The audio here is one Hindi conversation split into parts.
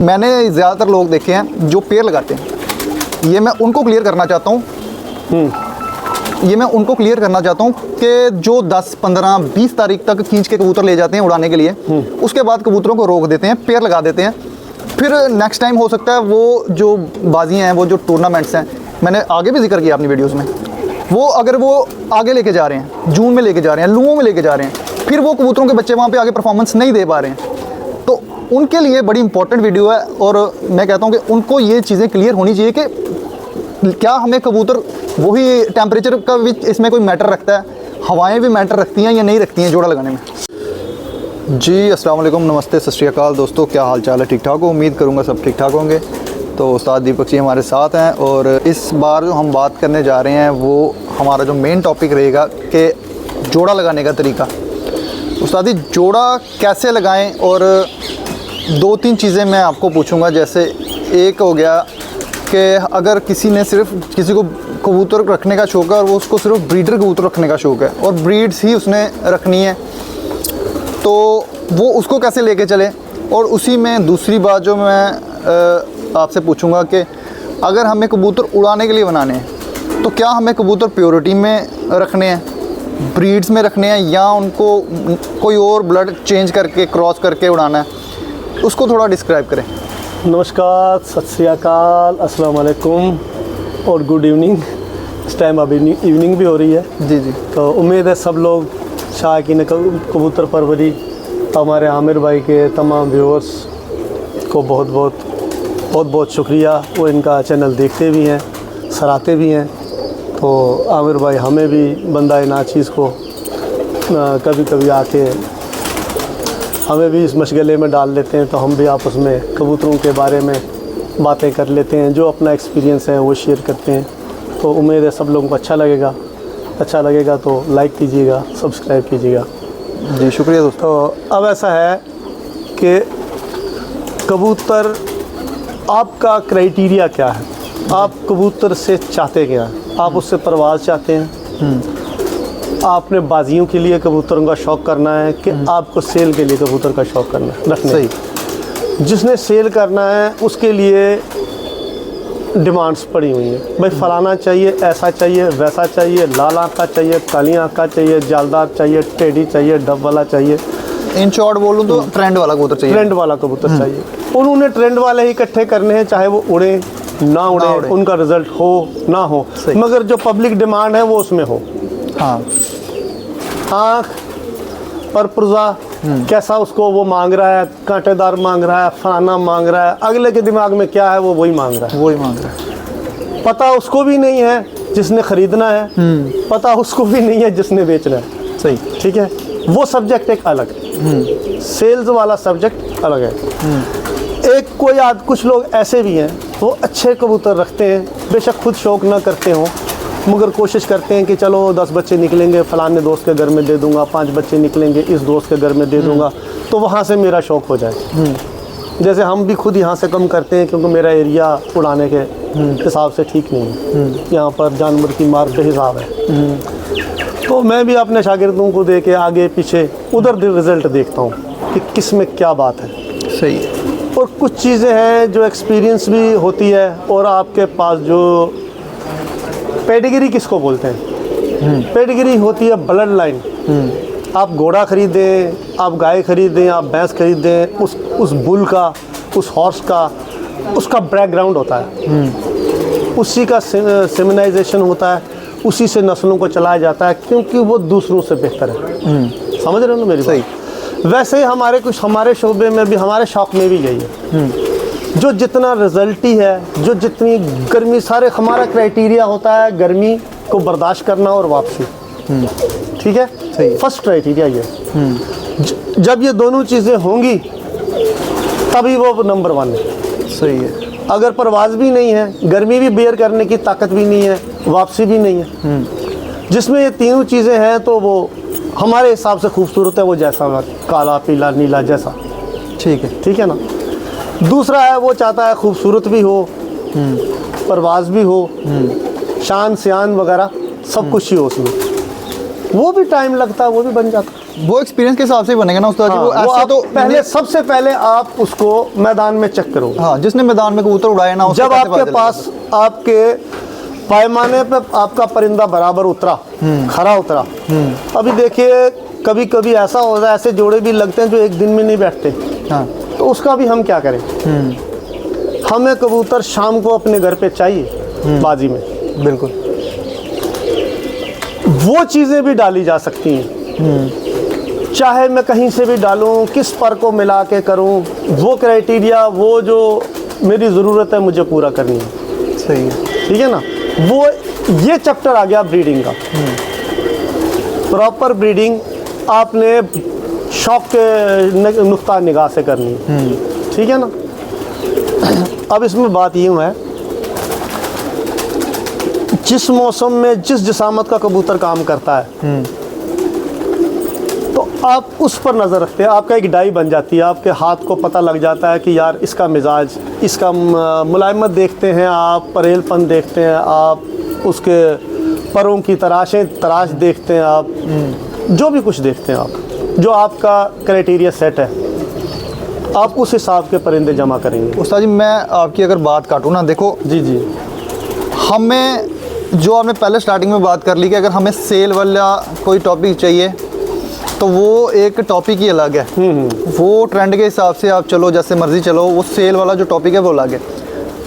मैंने ज़्यादातर लोग देखे हैं जो पेड़ लगाते हैं, ये मैं उनको क्लियर करना चाहता हूँ कि जो 10, 15, 20 तारीख तक खींच के कबूतर ले जाते हैं उड़ाने के लिए, उसके बाद कबूतरों को रोक देते हैं, पेड़ लगा देते हैं। फिर नेक्स्ट टाइम हो सकता है वो जो बाजियाँ हैं, वो जो टूर्नामेंट्स हैं, मैंने आगे भी जिक्र किया अपनी वीडियोज़ में, वो अगर वो आगे लेके जा रहे हैं, जून में लेके जा रहे हैं, लुओं में लेके जा रहे हैं, फिर वो कबूतरों के बच्चे वहाँ पे आगे परफॉर्मेंस नहीं दे पा रहे हैं, तो उनके लिए बड़ी इंपॉर्टेंट वीडियो है। और मैं कहता हूँ कि उनको ये चीज़ें क्लियर होनी चाहिए कि क्या हमें कबूतर वही टेम्परेचर का भी इसमें कोई मैटर रखता है, हवाएं भी मैटर रखती हैं या नहीं रखती हैं जोड़ा लगाने में। जी अस्सलाम वालेकुम, नमस्ते, सत श्री अकाल दोस्तों, क्या हाल चाल है? ठीक ठाक हो? उम्मीद करूँगा सब ठीक ठाक होंगे। तो उस्ताद दीपक जी हमारे साथ हैं और इस बार जो हम बात करने जा रहे हैं वो हमारा जो मेन टॉपिक रहेगा कि जोड़ा लगाने का तरीका। उस्ताद जी जोड़ा कैसे लगाएं, और 2-3 चीज़ें मैं आपको पूछूंगा। जैसे एक हो गया कि अगर किसी ने सिर्फ किसी को कबूतर रखने का शौक़ है और वो उसको सिर्फ ब्रीडर कबूतर रखने का शौक़ है और ब्रीड्स ही उसने रखनी है, तो वो उसको कैसे लेके चले। और उसी में दूसरी बात जो मैं आपसे पूछूंगा कि अगर हमें कबूतर उड़ाने के लिए बनाने हैं तो क्या हमें कबूतर प्योरिटी में रखने हैं, ब्रीड्स में रखने हैं, या उनको कोई और ब्लड चेंज करके क्रॉस करके उड़ाना है, उसको थोड़ा डिस्क्राइब करें। नमस्कार, सत श्री अकाल, अस्सलाम वालेकुम और गुड इवनिंग। इस टाइम अभी इवनिंग भी हो रही है। जी जी। तो उम्मीद है सब लोग शायकीन कबूतर परवरी, हमारे आमिर भाई के तमाम व्यूअर्स को बहुत बहुत शुक्रिया। वो इनका चैनल देखते भी हैं, सराहते भी हैं। तो आमिर भाई हमें भी बंदा नाचीज़ को कभी कभी आके हमें भी इस मशगले में डाल लेते हैं, तो हम भी आपस में कबूतरों के बारे में बातें कर लेते हैं, जो अपना एक्सपीरियंस है वो शेयर करते हैं। तो उम्मीद है सब लोगों को अच्छा लगेगा तो लाइक कीजिएगा, सब्सक्राइब कीजिएगा। जी शुक्रिया दोस्तों। तो अब ऐसा है कि कबूतर, आपका क्राइटेरिया क्या है? आप कबूतर से चाहते क्या हैं? आप उससे परवाज़ चाहते हैं, आपने बाजियों के लिए कबूतरों का शौक़ करना है कि आपको सेल के लिए कबूतर का शौक़ करना है? सही। जिसने सेल करना है उसके लिए डिमांड्स पड़ी हुई हैं, भाई फलाना चाहिए, ऐसा चाहिए, वैसा चाहिए, लाल आँख का चाहिए, काली आँख का चाहिए, जालदार चाहिए, टेढ़ी चाहिए, डब वाला चाहिए। इन शॉर्ट बोलूँ तो ट्रेंड वाला कबूतर चाहिए। ट्रेंड वाला कबूतर चाहिए। उन्होंने ट्रेंड वाले ही इकट्ठे करने हैं, चाहे वो उड़े ना उड़े, उनका रिजल्ट हो ना हो, मगर जो पब्लिक डिमांड है वो उसमें हो। हाँ, आँख पर पुर्जा कैसा उसको वो मांग रहा है, कांटेदार मांग रहा है, फलाना मांग रहा है, अगले के दिमाग में क्या है वो वही मांग रहा है। पता उसको भी नहीं है जिसने ख़रीदना है, पता उसको भी नहीं है जिसने बेचना है। सही, ठीक है। वो सब्जेक्ट एक अलग है, सेल्स वाला सब्जेक्ट अलग है। एक कुछ लोग ऐसे भी हैं, वो अच्छे कबूतर रखते हैं, बेशक खुद शौक़ ना करते हों, मगर कोशिश करते हैं कि चलो 10 बच्चे निकलेंगे फलाने दोस्त के घर में दे दूंगा, 5 बच्चे निकलेंगे इस दोस्त के घर में दे दूंगा, तो वहाँ से मेरा शौक़ हो जाए। जैसे हम भी खुद यहाँ से कम करते हैं, क्योंकि मेरा एरिया उड़ाने के हिसाब से ठीक नहीं है, यहाँ पर जानवर की मार बेहिसाब है। तो मैं भी अपने शागिर्दों को दे के आगे पीछे उधर रिज़ल्ट देखता हूँ कि किस में क्या बात है। सही है। और कुछ चीज़ें हैं जो एक्सपीरियंस भी होती है, और आपके पास जो पेडिग्री किसको बोलते हैं, पेडिग्री होती है ब्लड लाइन। आप घोड़ा खरीदें, आप गाय खरीदें, आप भैंस खरीदें, उस बुल का, उस हॉर्स का, उसका बैकग्राउंड होता है, उसी का सेमिनाइजेशन होता है, उसी से नस्लों को चलाया जाता है, क्योंकि वो दूसरों से बेहतर है। समझ रहे हो ना मेरी बात? वैसे ही हमारे शोबे में भी, हमारे शौक़ में भी यही है। जो जितना रिजल्टी है, जो जितनी गर्मी, सारे हमारा क्राइटेरिया होता है गर्मी को बर्दाश्त करना और वापसी। ठीक है, सही। फर्स्ट क्राइटेरिया ये। जब ये दोनों चीज़ें होंगी तभी वो नंबर 1 है। सही है। अगर परवाज़ भी नहीं है, गर्मी भी बेयर करने की ताकत भी नहीं है, वापसी भी नहीं है, जिसमें ये तीनों चीज़ें हैं, तो वो हमारे हिसाब से खूबसूरत है। वो जैसा काला, पीला, नीला जैसा, ठीक है ना। दूसरा है वो चाहता है खूबसूरत भी हो, परवाज़ भी हो, शान सियान वगैरह सब कुछ ही हो उसमें। वो भी टाइम लगता है, वो भी बन जाता है। वो एक्सपीरियंस के हिसाब से ही बनेगा ना उस्ताद जी। हाँ, वो वो ऐसे आप तो पहले सबसे पहले आप उसको मैदान में चेक करो। हाँ, जिसने मैदान में कबूतर उड़ाया ना, उसको जब कैसे आपके पता पास आपके पैमाने पे आपका परिंदा बराबर उतरा, खरा उतरा। अभी देखिए कभी कभी ऐसा होता है, ऐसे जोड़े भी लगते हैं जो एक दिन में नहीं बैठते, चलेगा। हाँ, तो उसका भी हम क्या करें। हमें कबूतर शाम को अपने घर पे चाहिए बाजी में। बिल्कुल। वो चीज़ें भी डाली जा सकती हैं, चाहे मैं कहीं से भी डालूं, किस पर को मिला के करूं, वो क्राइटेरिया, वो जो मेरी ज़रूरत है मुझे पूरा करनी है। सही है। ठीक है ना। वो ये चैप्टर आ गया ब्रीडिंग का। प्रॉपर ब्रीडिंग आपने शौक के नुक्ता निगाह से करनी है। ठीक है ना। अब इसमें बात यूँ है, जिस मौसम में जिस जिसामत का कबूतर काम करता है, तो आप उस पर नज़र रखते हैं। आपका एक डाई बन जाती है, आपके हाथ को पता लग जाता है कि यार इसका मिजाज, इसका मुलायमत देखते हैं आप, परेलपन देखते हैं आप, उसके परों की तराश देखते हैं आप, जो भी कुछ देखते हैं आप, जो आपका क्राइटेरिया सेट है, आप उस हिसाब के परिंदे जमा करेंगे। उस्ताद जी मैं आपकी अगर बात काटूँ ना, देखो जी जी। हमें जो आपने पहले स्टार्टिंग में बात कर ली कि अगर हमें सेल वाला कोई टॉपिक चाहिए तो वो एक टॉपिक ही अलग है। वो ट्रेंड के हिसाब से आप चलो, जैसे मर्जी चलो, वो सेल वाला जो टॉपिक है वो अलग है।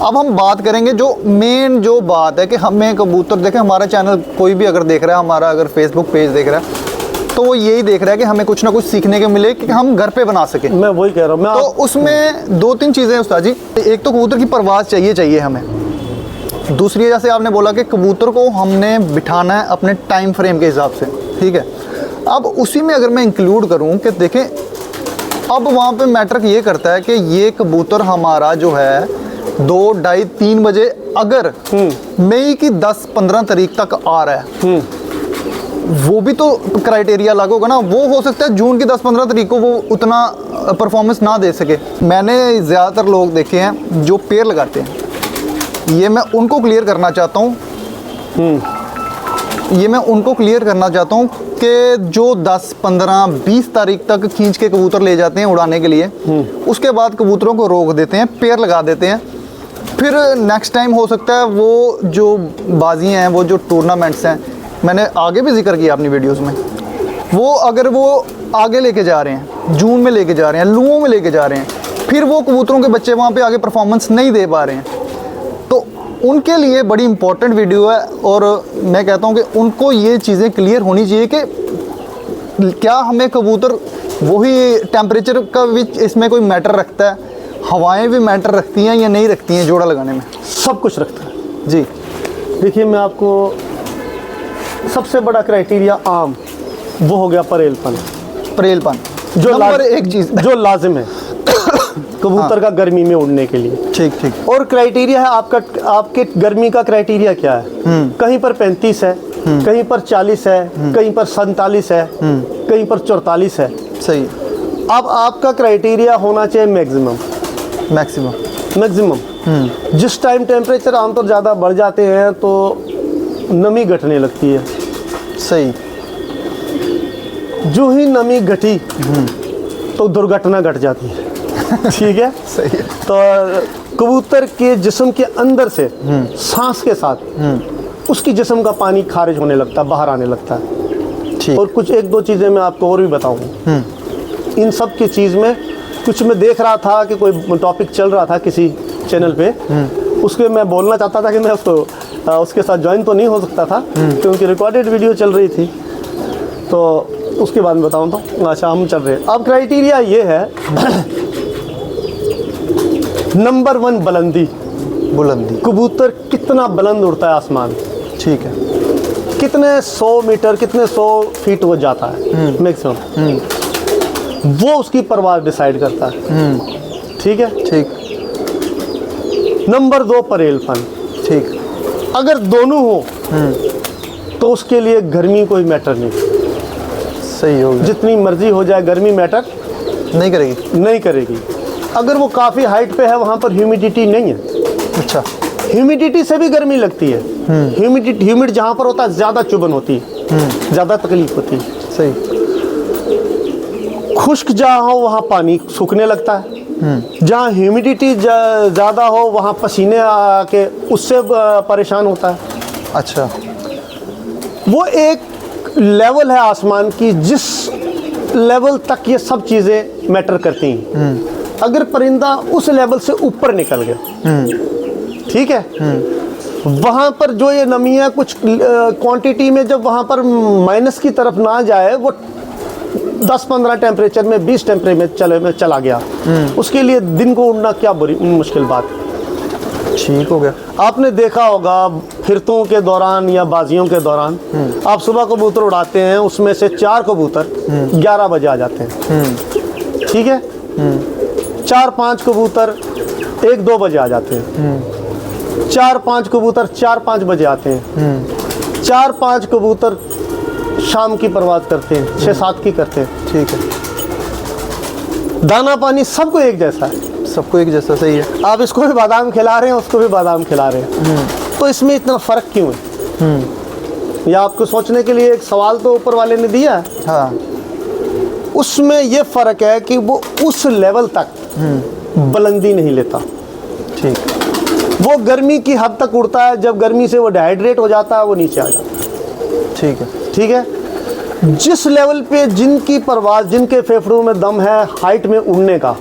अब हम बात करेंगे जो मेन जो बात है कि हमें कबूतर, देखें हमारा चैनल कोई भी अगर देख रहा है, हमारा अगर फेसबुक पेज देख रहा है, तो वो यही देख रहा है कि हमें कुछ ना कुछ सीखने के मिले कि हम घर पे बना सकें। मैं वही कह रहा हूँ। तो उसमें दो तीन चीज़ें हैं उस्ताद जी। एक तो कबूतर की परवाज़ चाहिए हमें। दूसरी, जैसे आपने बोला कि कबूतर को हमने बिठाना है अपने टाइम फ्रेम के हिसाब से, ठीक है। अब उसी में अगर मैं इंक्लूड करूं कि देखें, अब वहाँ पे मैटर ये करता है कि ये कबूतर हमारा जो है 2, ढाई, 3 बजे अगर मई की 10-15 तारीख तक आ रहा है, वो भी तो क्राइटेरिया लागू होगा ना। वो हो सकता है जून की 10-15 तारीख को वो उतना परफॉर्मेंस ना दे सके। मैंने ज़्यादातर लोग देखे हैं जो पेड़ लगाते हैं, ये मैं उनको क्लियर करना चाहता हूँ। ये मैं उनको क्लियर करना चाहता हूँ कि जो 10, 15, 20 तारीख तक खींच के कबूतर ले जाते हैं उड़ाने के लिए, उसके बाद कबूतरों को रोक देते हैं, पेड़ लगा देते हैं। फिर नेक्स्ट टाइम हो सकता है वो जो बाजियाँ हैं, वो जो टूर्नामेंट्स हैं, मैंने आगे भी जिक्र किया अपनी वीडियोस में, वो अगर वो आगे लेके जा रहे हैं, जून में लेके जा रहे हैं, लुओं में लेके जा रहे हैं, फिर वो कबूतरों के बच्चे वहाँ पे आगे परफॉर्मेंस नहीं दे पा रहे हैं, तो उनके लिए बड़ी इंपॉर्टेंट वीडियो है। और मैं कहता हूँ कि उनको ये चीज़ें क्लियर होनी चाहिए कि क्या हमें कबूतर, वही टेम्परेचर का भी इसमें कोई मैटर रखता है, हवाएं भी मैटर रखती हैं या नहीं रखती हैं जोड़ा लगाने में? सब कुछ रखता है जी। देखिए मैं आपको सबसे बड़ा क्राइटेरिया आम, वो हो गया परेलपन। परेलपन जो नंबर एक चीज़ जो लाजिम है कबूतर का गर्मी में उड़ने के लिए। ठीक ठीक। और क्राइटेरिया है आपका, आपके गर्मी का क्राइटेरिया क्या है। कहीं पर 35 है, कहीं पर 40 है, कहीं पर 47 है, कहीं पर 44 है। सही। अब आपका क्राइटेरिया होना चाहिए मैक्सिमम। जिस टाइम टेम्परेचर आमतौर ज़्यादा बढ़ जाते हैं तो नमी घटने लगती है। सही। जो ही नमी घटी तो दुर्घटना घट जाती है। ठीक है। सही है। तो कबूतर के जिस्म के अंदर से सांस के साथ उसकी जिस्म का पानी खारिज होने लगता है, बाहर आने लगता है। ठीक। और कुछ 1-2 चीज़ें मैं आपको और भी बताऊंगा। इन सब की चीज़ में कुछ मैं देख रहा था कि कोई टॉपिक चल रहा था किसी चैनल पे, उसके मैं बोलना चाहता था कि मैं उसके साथ ज्वाइन तो नहीं हो सकता था क्योंकि रिकॉर्डेड वीडियो चल रही थी, तो उसके बाद में बताऊँ तो अच्छा हम चल रहे हैं। अब क्राइटेरिया ये है नंबर 1 बुलंदी। कबूतर कितना बुलंद उड़ता है आसमान। ठीक है। कितने 100 मीटर, कितने 100 फीट वो जाता है मैक्सिमम, वो उसकी परवाज़ डिसाइड करता है। ठीक है। ठीक। नंबर 2 परेलपन। ठीक। अगर दोनों हो तो उसके लिए गर्मी कोई मैटर नहीं। सही होगा। जितनी मर्जी हो जाए गर्मी मैटर नहीं करेगी। अगर वो काफ़ी हाइट पे है, वहाँ पर ह्यूमिडिटी नहीं है। अच्छा। ह्यूमिडिटी से भी गर्मी लगती है। ह्यूमिड जहाँ पर होता है ज़्यादा चुभन होती है, ज़्यादा तकलीफ होती है। सही। खुश्क जहाँ हो वहाँ पानी सूखने लगता है, जहाँ ह्यूमिडिटी ज़्यादा हो वहाँ पसीने आके उससे परेशान होता है। अच्छा, वो एक लेवल है आसमान की, जिस लेवल तक ये सब चीज़ें मैटर करती हैं। अगर परिंदा उस लेवल से ऊपर निकल गया, ठीक है, वहाँ पर जो ये नमी है कुछ क्वांटिटी में, जब वहाँ पर माइनस की तरफ ना जाए, वो 10-15 टेम्परेचर में 20 टेम्परेचर में चला गया, उसके लिए दिन को उड़ना क्या बड़ी मुश्किल बात है। ठीक हो गया। आपने देखा होगा फिरतों के दौरान या बाजियों के दौरान, आप सुबह कबूतर उड़ाते हैं, उसमें से 4 कबूतर 11 बजे आ जाते हैं, ठीक है, 4-5 कबूतर 1-2 बजे आ जाते हैं, 4-5 कबूतर 4-5 बजे आते हैं, 4-5 कबूतर शाम की परवाज़ करते हैं, 6-7 की करते हैं। ठीक है। दाना पानी सबको एक जैसा है, सबको एक जैसा, सही है। आप इसको भी बादाम खिला रहे हैं, उसको भी बादाम खिला रहे हैं, तो इसमें इतना फ़र्क क्यों है? या आपको सोचने के लिए एक सवाल तो ऊपर वाले ने दिया है। हाँ, उसमें ये फ़र्क है कि वो उस लेवल तक बुलंदी नहीं लेता। ठीक। वो गर्मी की हद तक उड़ता है, जब गर्मी से वो डिहाइड्रेट हो जाता है, वो नीचे आ जाता है। ठीक है। ठीक है, जिस लेवल पे जिनकी परवाज़, जिनके फेफड़ों में दम है हाइट में उड़ने का,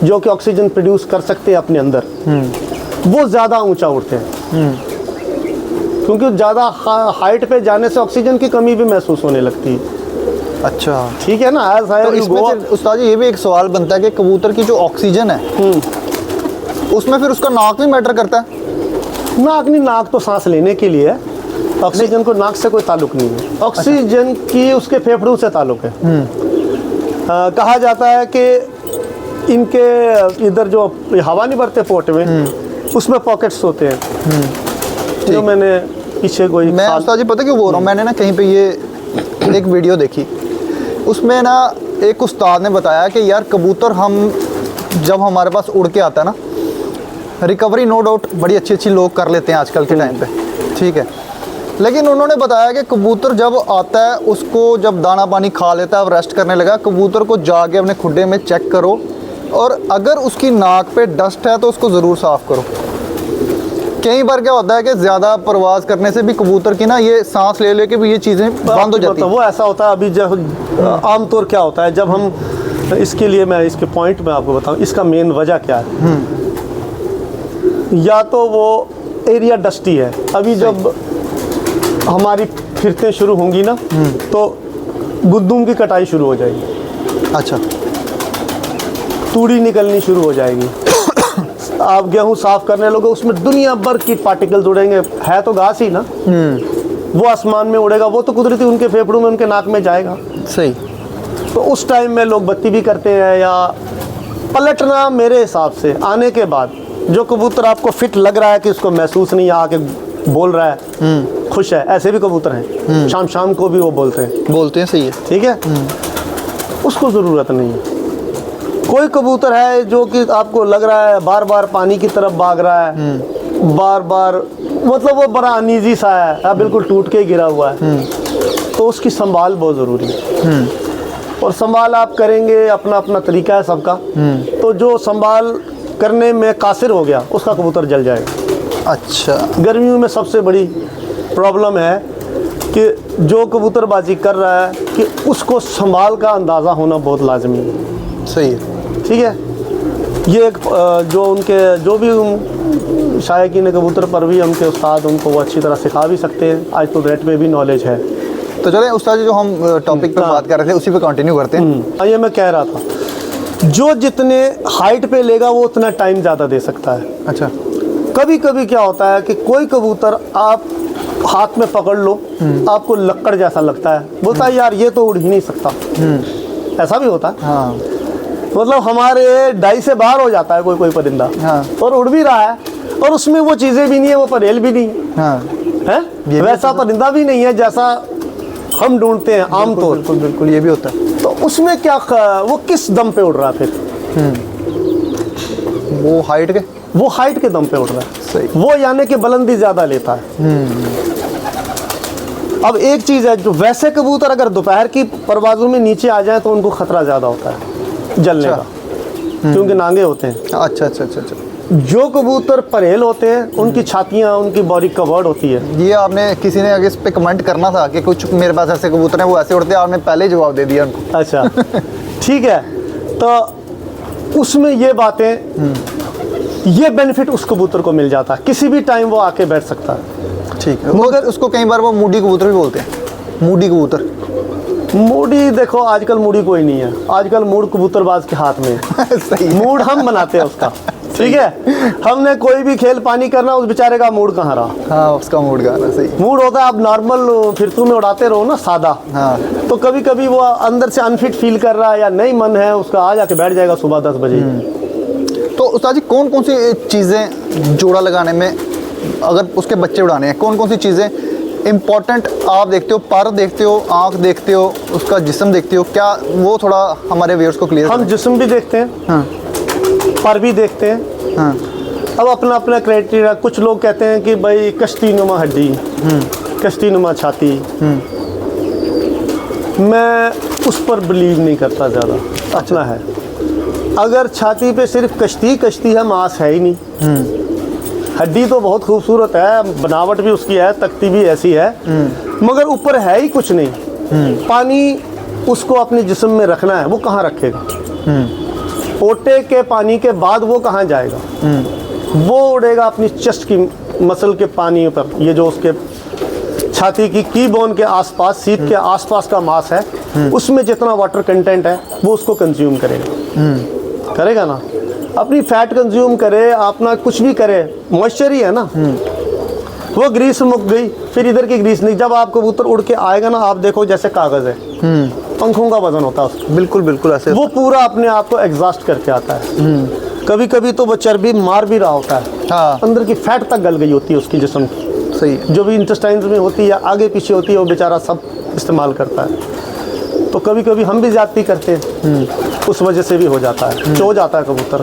जो कि ऑक्सीजन प्रोड्यूस कर सकते हैं अपने अंदर, वो ज़्यादा ऊंचा उड़ते हैं, क्योंकि ज़्यादा हाइट पे जाने से ऑक्सीजन की कमी भी महसूस होने लगती है। अच्छा, ठीक है ना। तो इसमें से उस्ताद जी ये भी एक सवाल बनता है कि कबूतर की जो ऑक्सीजन है, उसमें फिर उसका नाक भी मैटर करता है? नाक नहीं, नाक तो सांस लेने के लिए है, ऑक्सीजन को नाक से कोई ताल्लुक नहीं है। ऑक्सीजन की उसके फेफड़ों से ताल्लुक है। कहा जाता है कि इनके इधर जो हवा नहीं भरते पोट में, उसमें पॉकेट्स होते हैं। जो मैंने पीछे कोई, मैं उस्ताद जी पता क्यों बोल रहा हूँ, मैंने ना कहीं पे ये एक वीडियो देखी, उसमें ना एक उस्ताद ने बताया कि यार कबूतर हम जब हमारे पास उड़ के आता है ना, रिकवरी नो डाउट बड़ी अच्छी अच्छी लोग कर लेते हैं आजकल के टाइम पे, ठीक है, लेकिन उन्होंने बताया कि कबूतर जब आता है, उसको जब दाना पानी खा लेता है, अब रेस्ट करने लगा, कबूतर को जाके अपने खुड्डे में चेक करो, और अगर उसकी नाक पे डस्ट है तो उसको ज़रूर साफ़ करो। कई बार क्या होता है कि ज़्यादा परवाज़ करने से भी कबूतर की ना ये सांस ले लेके भी ये चीज़ें बंद हो जाती हैं। वो ऐसा होता है। अभी जब आमतौर क्या होता है, जब हम इसके लिए, मैं इसके पॉइंट में आपको बताऊं, इसका मेन वजह क्या है। या तो वो एरिया डस्टी है, अभी जब हमारी फिरतें शुरू होंगी ना, तो गुद्दुम की कटाई शुरू हो जाएगी। अच्छा, तूड़ी निकलनी शुरू हो जाएगी। आप गेहूं साफ करने लोगे, उसमें दुनिया भर की पार्टिकल्स उड़ेंगे, है तो घास ही ना, वो आसमान में उड़ेगा, वो तो कुदरती उनके फेफड़ों में, उनके नाक में जाएगा। सही। तो उस टाइम में लोग बत्ती भी करते हैं या पलटना। मेरे हिसाब से आने के बाद जो कबूतर आपको फिट लग रहा है कि उसको महसूस नहीं, आके बोल रहा है, खुश है, ऐसे भी कबूतर हैं, शाम शाम को भी वो बोलते हैं, सही है। ठीक है, उसको ज़रूरत नहीं है। कोई कबूतर है जो कि आपको लग रहा है बार बार पानी की तरफ भाग रहा है, बार बार, मतलब वो बड़ा अनईजी सा है, बिल्कुल टूट के गिरा हुआ है, तो उसकी संभाल बहुत ज़रूरी है। और संभाल आप करेंगे, अपना अपना तरीका है सबका, तो जो संभाल करने में कासिर हो गया उसका कबूतर जल जाएगा। अच्छा, गर्मियों में सबसे बड़ी प्रॉब्लम है कि जो कबूतरबाजी कर रहा है कि उसको संभाल का अंदाज़ा होना बहुत लाजमी है। सही है। ठीक है, ये एक जो उनके जो भी शायकीन कबूतर पर भी उनके उस्ताद उनको वो अच्छी तरह सिखा भी सकते हैं। आज तो नेट में भी नॉलेज है। तो चलें उस्ताद जी, जो हम टॉपिक पर बात कर रहे थे उसी पे कंटिन्यू करते हैं। ये मैं कह रहा था, जो जितने हाइट पे लेगा वो उतना टाइम ज़्यादा दे सकता है। अच्छा, कभी कभी क्या होता है कि कोई कबूतर आप हाथ में पकड़ लो, आपको लक्कड़ जैसा लगता है, बोलता है यार ये तो उड़ ही नहीं सकता। ऐसा भी होता है। हाँ, मतलब हमारे डाई से बाहर हो जाता है कोई कोई परिंदा, हाँ, और उड़ भी रहा है, और उसमें वो चीज़ें भी नहीं है, वो परेल भी नहीं हाँ, है, वैसा परिंदा भी नहीं है जैसा हम ढूंढते हैं आमतौर। बिल्कुल बिल्कुल, ये भी होता है। तो उसमें क्या, वो किस दम पे उड़ रहा है फिर? वो हाइट के, वो हाइट के दम पे उड़ रहा है। सही। वो यानी कि बुलंदी ज़्यादा लेता है। अब एक चीज़ है, जो वैसे कबूतर अगर दोपहर की परवाज़ों में नीचे आ जाए तो उनको ख़तरा ज़्यादा होता है जलने का, क्योंकि नांगे होते हैं। अच्छा अच्छा अच्छा अच्छा। जो कबूतर परेल होते हैं उनकी छातियाँ, उनकी बॉडी कवर्ड होती है। ये आपने किसी ने अगर इस पे कमेंट करना था कि कुछ मेरे पास ऐसे कबूतर हैं वो ऐसे उड़ते हैं, आपने पहले ही जवाब दे दिया उनको। अच्छा ठीक है, तो उसमें ये बातें, ये बेनिफिट उस कबूतर को मिल जाता है, किसी भी टाइम वो आके बैठ सकता है। ठीक है, मगर उसको कई बार वो मूडी कबूतर भी बोलते हैं। मूडी कबूतर, मूडी देखो आजकल मूडी कोई नहीं है, आजकल मूड कबूतरबाज के हाथ में है। सही। मूड हम बनाते हैं उसका, ठीक है। हमने कोई भी खेल पानी करना, उस बेचारे का मूड कहाँ रहा। हाँ, उसका मूड गाना सही। मूड होता है आप नॉर्मल फिरतू में उड़ाते रहो ना, सादा। हाँ। तो कभी कभी वो अंदर से अनफिट फील कर रहा है या नहीं मन है उसका, आ जाके बैठ जाएगा सुबह 10 बजे। तो उस्ताद जी कौन कौन सी चीज़ें जोड़ा लगाने में, अगर उसके बच्चे उड़ाने हैं, कौन कौन सी चीज़ें इम्पॉर्टेंट आप देखते हो? पर देखते हो, आँख देखते हो, उसका जिस्म देखते हो, क्या वो थोड़ा हमारे व्यूअर्स को क्लियर? हम जिस्म भी देखते हैं, हाँ पर भी देखते हैं। हाँ। अब अपना अपना क्राइटेरिया, कुछ लोग कहते हैं कि भाई कश्ती नुमा हड्डी, कश्ती नुमा छाती, मैं उस पर बिलीव नहीं करता ज़्यादा। अपना है, अगर छाती पे सिर्फ कश्ती कश्ती है, मांस है ही नहीं। हड्डी तो बहुत खूबसूरत है, बनावट भी उसकी है, तख्ती भी ऐसी है, मगर ऊपर है ही कुछ नहीं। पानी उसको अपने जिस्म में रखना है, वो कहाँ रखेगा? पोटे के पानी के बाद वो कहाँ जाएगा? वो उड़ेगा अपनी चेस्ट की मसल के पानी पर, ये जो उसके छाती की बोन के आसपास, सीट के आसपास का मांस है, उसमें जितना वाटर कंटेंट है वो उसको कंज्यूम करेगा। करेगा ना, अपनी फैट कंज्यूम करे, अपना कुछ भी करे, मॉइस्चर ही है ना। वो ग्रीस मुक गई, फिर इधर की ग्रीस नहीं। जब आप कबूतर उड़ के आएगा ना, आप देखो जैसे कागज़ है, पंखों का वजन होता है उसका। बिल्कुल बिल्कुल ऐसे। वो पूरा अपने आप को एग्जॉस्ट करके आता है। कभी कभी तो वो चर्बी मार भी रहा होता है। हाँ। अंदर की फैट तक गल गई होती है उसकी जिस्म की, सही है। जो भी इंटेस्टाइन्स में होती है, आगे पीछे होती है, वो बेचारा सब इस्तेमाल करता है। तो कभी कभी हम भी ज्यादती करते हैं, उस वजह से भी हो जाता है, चो जाता है कबूतर।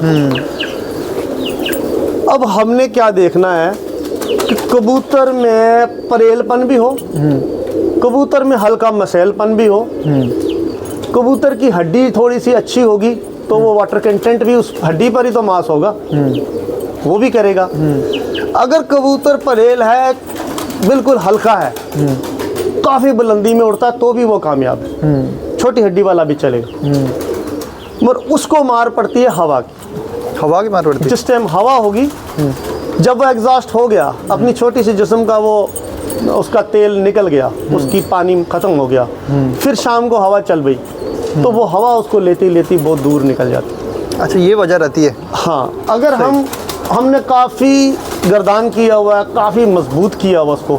अब हमने क्या देखना है कि कबूतर में परेलपन भी हो, कबूतर में हल्का मसैलपन भी हो, कबूतर की हड्डी थोड़ी सी अच्छी होगी तो वो वाटर कंटेंट भी उस हड्डी पर ही तो मांस होगा, वो भी करेगा। अगर कबूतर परेल है, बिल्कुल हल्का है, काफ़ी बुलंदी में उड़ता है, तो भी वो कामयाब है। छोटी हड्डी वाला भी चलेगा, मगर उसको मार पड़ती है हवा की। हवा की मार पड़ती है। जिस टाइम हवा होगी, जब वो एग्जॉस्ट हो गया, अपनी छोटी सी जिस्म का वो उसका तेल निकल गया, उसकी पानी ख़त्म हो गया, फिर शाम को हवा चल गई, तो वो हवा उसको लेती लेती बहुत दूर निकल जाती। अच्छा, ये वजह रहती है। हाँ, अगर हमने काफ़ी गर्दान किया हुआ है, काफ़ी मजबूत किया हुआ उसको,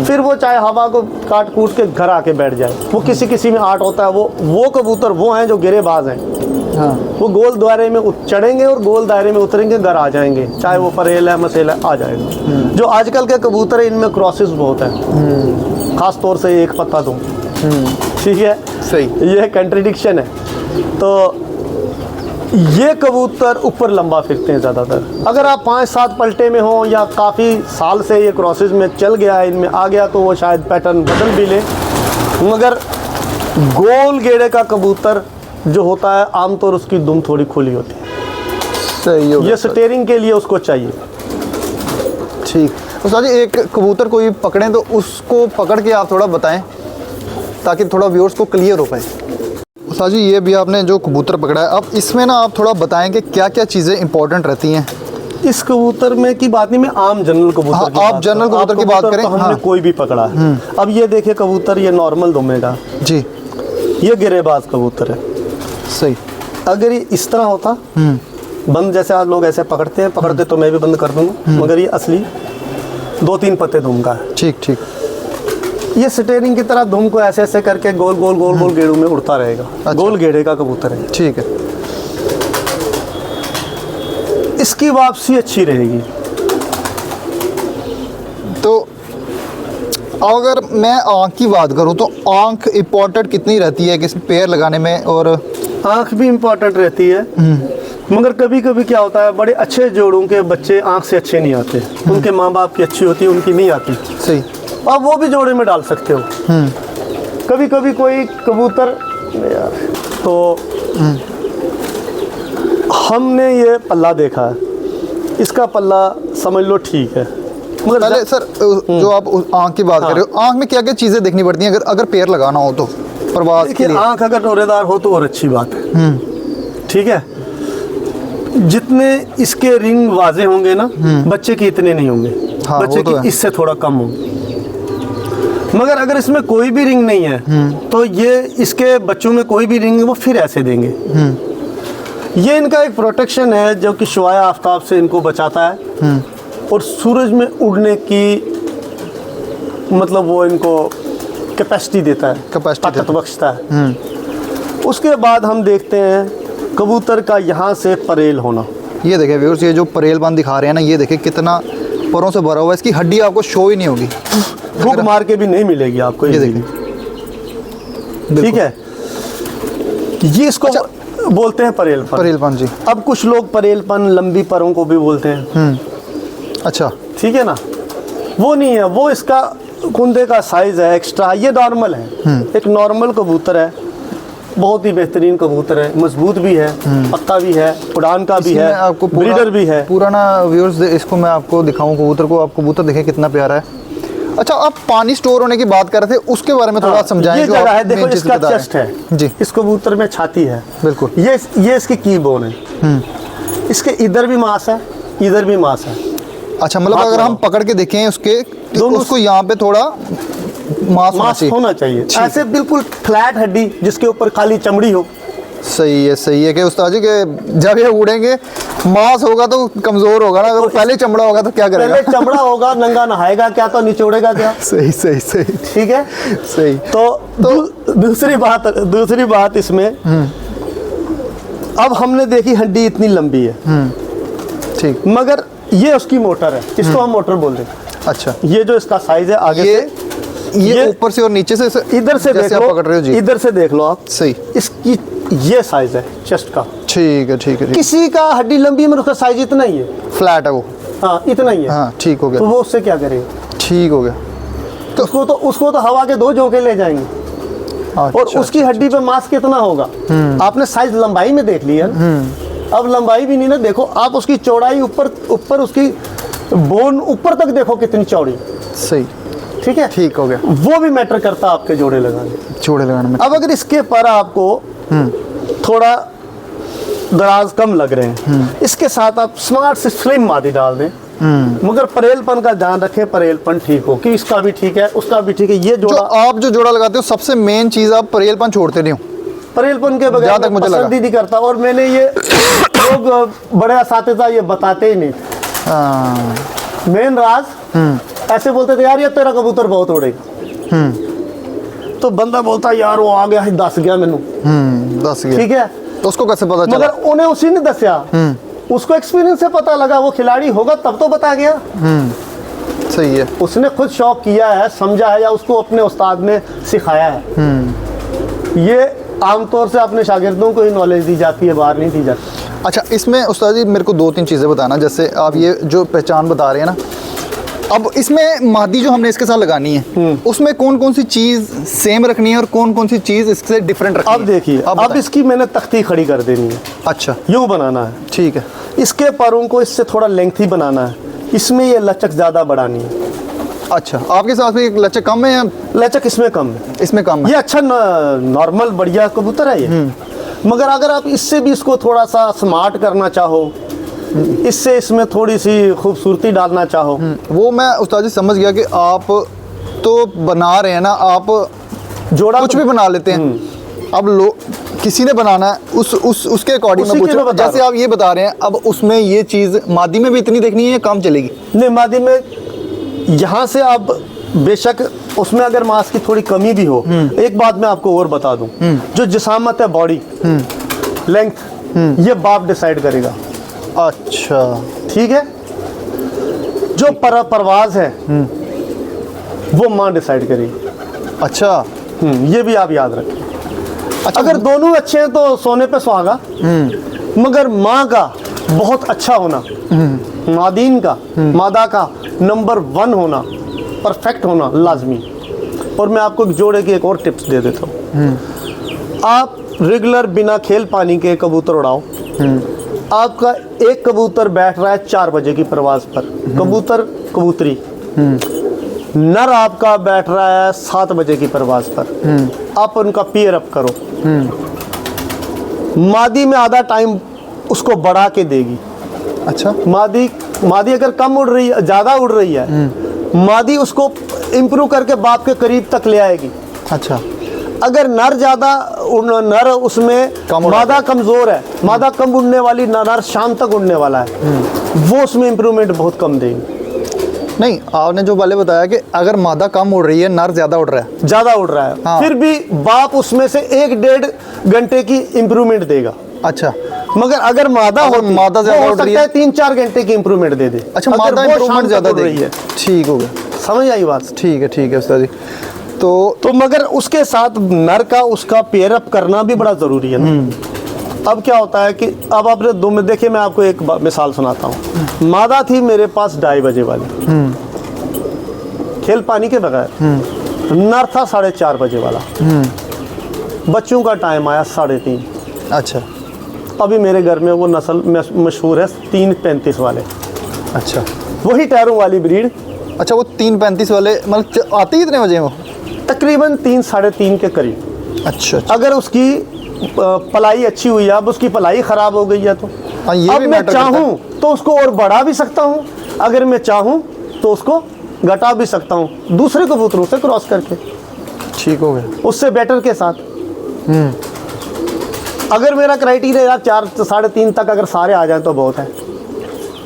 फिर वो चाहे हवा को काट कूट के घर आके बैठ जाए, वो किसी में आर्ट होता है। वो कबूतर वो हैं जो गिरेबाज हैं। हाँ। वो गोल दायरे में चढ़ेंगे और गोल दायरे में उतरेंगे, घर आ जाएंगे, चाहे वो परेल है मसेल है, आ जाएगा। जो आजकल के कबूतर है, इनमें क्रॉसेस बहुत है, खास तौर से एक पत्ता दूँ, ठीक है, सही। ये कंट्रडिक्शन है। तो ये कबूतर ऊपर लंबा फिरते हैं ज़्यादातर। अगर आप 5-7 पलटे में हो या काफ़ी साल से ये क्रॉसेस में चल गया है, इनमें आ गया, तो वो शायद पैटर्न बदल भी ले, मगर गोल गेड़े का कबूतर जो होता है, आमतौर उसकी दुम थोड़ी खुली होती है। सही हो गया। ये स्टेयरिंग के लिए उसको चाहिए। ठीक। उस्ताद जी, एक कबूतर कोई पकड़ें तो उसको पकड़ के आप थोड़ा बताएं ताकि थोड़ा व्यूअर्स को क्लियर हो पाए। उस्ताद जी, ये भी आपने जो कबूतर पकड़ा है, अब इसमें ना आप थोड़ा बताएं कि क्या क्या चीज़ें इंपॉर्टेंट रहती हैं। इस कबूतर में की बात नहीं, मैं आम जनरल कबूतर हाँ, की आप बात जनरल कर- कबूतर की बात करें। तो हमने हाँ। कोई भी पकड़ा है। अब ये देखिए कबूतर, ये नॉर्मल दुमेगा जी। ये गिरेबाज कबूतर है। सही। अगर ये इस तरह होता बंद, जैसे आज लोग ऐसे पकड़ते तो मैं भी बंद कर दूंगा, मगर ये असली 2-3 पत्ते धूम का है। ठीक ठीक। ये स्टेयरिंग की तरह धूम को ऐसे ऐसे करके गोल गोल गोल गोल गेड़ों में उड़ता रहेगा। अच्छा। गोल गेड़े का कबूतर है। ठीक है। इसकी वापसी अच्छी रहेगी। तो अगर मैं आँख की बात करूँ तो आँख इम्पोर्टेंट कितनी रहती है किसी पेयर लगाने में? और आँख भी इम्पोर्टेंट रहती है, मगर कभी कभी क्या होता है, बड़े अच्छे जोड़ों के बच्चे आँख से अच्छे नहीं आते। उनके माँ बाप की अच्छी होती है, उनकी नहीं आती। सही। आप वो भी जोड़े में डाल सकते हो। कभी कभी कोई कबूतर यार, तो हमने ये पल्ला देखा है, इसका पल्ला समझ लो ठीक है, मगर पहले सर जो आप आँख की बात कर रहे हो, आँख में क्या क्या चीज़ें देखनी पड़ती हैं अगर अगर पैर लगाना हो तो प्रवास के देखिए, लिए? आँख अगर डोरेदार हो तो और अच्छी बात है, ठीक है। जितने इसके रिंग वाजे होंगे ना बच्चे के, इतने नहीं होंगे। हाँ, बच्चे वो तो की है। इससे थोड़ा कम होंगे। मगर अगर इसमें कोई भी रिंग नहीं है तो ये इसके बच्चों में कोई भी रिंग है वो फिर ऐसे देंगे। ये इनका एक प्रोटेक्शन है जो कि शुआए आफ्ताब से इनको बचाता है और सूरज में उड़ने की मतलब वो इनको कैपेसिटी देता है, ताकत बख्शता है। उसके बाद हम देखते हैं कबूतर का यहाँ से परेल होना। ये देखें व्यूअर्स, ये जो परेलपन दिखा रहे हैं ना, ये देखें कितना परों से भरा हुआ है, इसकी हड्डी आपको शो ही नहीं होगी, फूक मार के भी नहीं मिलेगी आपको। ये देखिए, ठीक है, ये इसको बोलते हैं परेलपन। परेलपन जी। अब कुछ लोग परेलपन लंबी परों को भी बोलते हैं। अच्छा, ठीक है ना, वो नहीं है, वो इसका कुंदे का साइज है एक्स्ट्रा, ये नॉर्मल है। एक नॉर्मल कबूतर है, बहुत ही बेहतरीन कबूतर है, मजबूत भी है, पक्का भी है, उड़ान का भी इसी है, में आपको ब्रीडर भी है। पूरा ना व्यूअर्स, इसको मैं आपको दिखाऊं कबूतर को, आप कबूतर देखें कितना प्यारा है। अच्छा, आप पानी स्टोर होने की बात कर रहे थे, उसके बारे में थोड़ा समझाएं। ये जो जगह आप है, देखो main चीज़ इसका बता रहे चेस्ट हैं। है जी, इस कबूतर में छाती है, बिल्कुल। ये इसकी की-बोन है। इसके इधर भी मांस है, इधर भी मांस है। अच्छा, मतलब अगर हम पकड़ के देखें उसके, दोनों उसको यहाँ पे थोड़ा मांस होना चाहिए। ऐसे बिल्कुल फ्लैट हड्डी जिसके ऊपर खाली चमड़ी हो। सही है कि उस्ताद जी के जब ये उड़ेंगे मांस होगा तो कमजोर होगा ना, अगर पहले चमड़ा होगा तो क्या करेगा? पहले चमड़ा होगा, नंगा नहाएगा क्या तो निचोड़ेगा क्या? सही ठीक है, सही। तो दूसरी बात इसमें, अब हमने देखी हड्डी इतनी लंबी है, ठीक, मगर ये उसकी मोटर है, इसको हम मोटर बोल दें। अच्छा, ये जो इसका साइज है आगे ये ऊपर से और नीचे से इधर से देख लो, पकड़ रहे हो जी, इधर से देख लो आप, सही, इसकी ये साइज है चेस्ट का। ठीक है। किसी का हड्डी लंबी है, उसका साइज इतना ही है, फ्लैट है वो, हाँ इतना ही है। हाँ, ठीक हो गया। तो वो उससे क्या करेगा? ठीक हो गया। तो उसको तो हवा के 2 झोंके ले जाएंगे। अच्छा, और उसकी हड्डी पे मांस कितना होगा? आपने साइज लंबाई में देख लिया, अब लंबाई भी नहीं ना, देखो आप उसकी चौड़ाई ऊपर उसकी बोन ऊपर तक देखो कितनी चौड़ी। सही, ठीक है, ठीक हो गया। वो भी मैटर करता है आपके जोड़े लगाने में। अब अगर इसके पर आपको थोड़ा दराज कम लग रहे हैं, इसके साथ आप स्मार्ट से स्लिम मादी डाल दें, मगर परेलपन का ध्यान रखें, परेलपन ठीक हो कि इसका भी ठीक है उसका भी ठीक है। ये जोड़ा, आप जो जोड़ा लगाते हो सबसे मेन चीज आप परेलपन छोड़ते नहीं हो, परेलपन के बगैर मैं पसंद ही नहीं करता। और मैंने ये लोग बड़े असातिज़ा ये बताते ही नहीं। मेन राज ऐसे बोलते थे, यार ये तेरा कबूतर बहुत उड़ेगा, तो बंदा बोलता यार वो आ गया 10 गया मैनू 10 गया, ठीक है, तो उसको कैसे पता चला? मगर उन्हें उसी ने दसिया, उसको एक्सपीरियंस से पता लगा, वो खिलाड़ी होगा तब तो बता गया। सही है, उसने खुद शौक किया है, समझा है, या उसको अपने उस्ताद ने सिखाया है। ये आमतौर से अपने शागिर्दों को ही नॉलेज दी जाती है, बाहर नहीं दी जाती। अच्छा, इसमें उस्ताद जी मेरे को 2-3 चीज़ें बताना, जैसे आप ये जो पहचान बता रहे हैं ना, अब इसमें मादी जो हमने इसके साथ लगानी है, उसमें कौन कौन सी चीज़ सेम रखनी है और कौन कौन सी चीज़ इससे डिफरेंट रखनी है? अब देखिए, अब इसकी मैंने तख्ती खड़ी कर देनी है। अच्छा, यूँ बनाना है, ठीक है। इसके पैरों को इससे थोड़ा लेंथी बनाना है, इसमें ये लचक ज़्यादा बढ़ानी है। अच्छा, आपके साथ में लचक कम है या? लचक इसमें कम है, इसमें कम है। ये अच्छा नॉर्मल बढ़िया कबूतर है ये, मगर अगर आप इससे भी इसको थोड़ा सा स्मार्ट करना चाहो, इससे इसमें थोड़ी सी खूबसूरती डालना चाहो, वो मैं उस्ताद जी समझ गया कि आप तो बना रहे हैं ना, आप जोड़ा कुछ भी बना लेते हैं। अब किसी ने बनाना है उसके अकॉर्डिंग मैं पूछ रहा हूं, जैसे आप ये बता रहे हैं, अब उसमें ये चीज़ मादी में भी इतनी देखनी है या काम चलेगी? नहीं, मादी में यहाँ से आप बेशक उसमें अगर मांस की थोड़ी कमी भी हो, एक बात मैं आपको और बता दूं, जो जिसामत है बॉडी लेंथ, ये बाप डिसाइड करेगा। अच्छा, ठीक है, जो परवाज है वो माँ डिसाइड करेगी। अच्छा, ये भी आप याद रखें। अच्छा, अगर दोनों अच्छे हैं तो सोने पे सुहागा, मगर माँ का बहुत अच्छा होना, मादीन का, मादा का नंबर 1 होना, परफेक्ट होना लाजमी। और मैं आपको जोड़े की एक और टिप्स दे देता हूँ। आप रेगुलर बिना खेल पानी के कबूतर उड़ाओ। आपका एक कबूतर बैठ रहा है 4 बजे की परवाज़ पर, कबूतर कबूतरी, नर आपका बैठ रहा है 7 बजे की परवाज़ पर, आप उनका पेयर अप करो। मादी में आधा टाइम उसको बढ़ा के देगी। अच्छा, मादी अगर कम उड़ रही है, ज़्यादा उड़ रही है, मादी उसको इम्प्रूव करके बाप के करीब तक ले आएगी। अच्छा, अगर नर ज़्यादा नर उसमें मादा कमज़ोर है, मादा कम उड़ने वाली, नर शाम तक उड़ने वाला है, वो उसमें इम्प्रूवमेंट बहुत कम देगी। नहीं, आपने जो पहले बताया कि अगर मादा कम उड़ रही है, नर ज़्यादा उड़ रहा है, ज़्यादा उड़ रहा है, हाँ। फिर भी बाप उसमें से 1-1.5 घंटे की इम्प्रूवमेंट देगा। अच्छा, मगर अगर मादा अगर होती, मादा वो ज़्यादा हो उड़ रही सकता है, है 3-4 घंटे की इम्प्रूवमेंट दे दे। अच्छा, अगर मादा वो इंप्रूवमेंट शाम ज़्यादा तक उड़ रही देगी। है। ठीक हो गया, समझ आई बात? ठीक है उस्ताद जी। तो मगर उसके साथ नर का उसका पेयर अप करना भी बड़ा ज़रूरी है ना। अब क्या होता है कि अब आपने दो में देखिए, मैं आपको एक मिसाल सुनाता हूँ। मादा थी मेरे पास 2:30 बजे वाली, खेल पानी के बगैर। नर था 4:30 बजे वाला। बच्चों का टाइम आया 3:30। अच्छा, अभी मेरे घर में वो नस्ल मशहूर है 3:35 वाले। अच्छा, वही टैरों वाली ब्रीड। अच्छा, वो 3:35 वाले मतलब आते ही कितने बजे हैं वो? तकरीबन 3-3:30 के करीब। अच्छा, अगर उसकी पलाई अच्छी हुई है, अब उसकी पलाई ख़राब हो गई है तो हाँ, ये अब भी मैं मैटर करता है। चाहूँ तो उसको और बढ़ा भी सकता हूँ, अगर मैं चाहूँ तो उसको घटा भी सकता हूँ दूसरे कबूतरों से क्रॉस करके, ठीक हो गया। उससे बेटर के साथ। अगर मेरा क्राइटेरिया यार 4-3.5 तक अगर सारे आ जाएं तो बहुत है।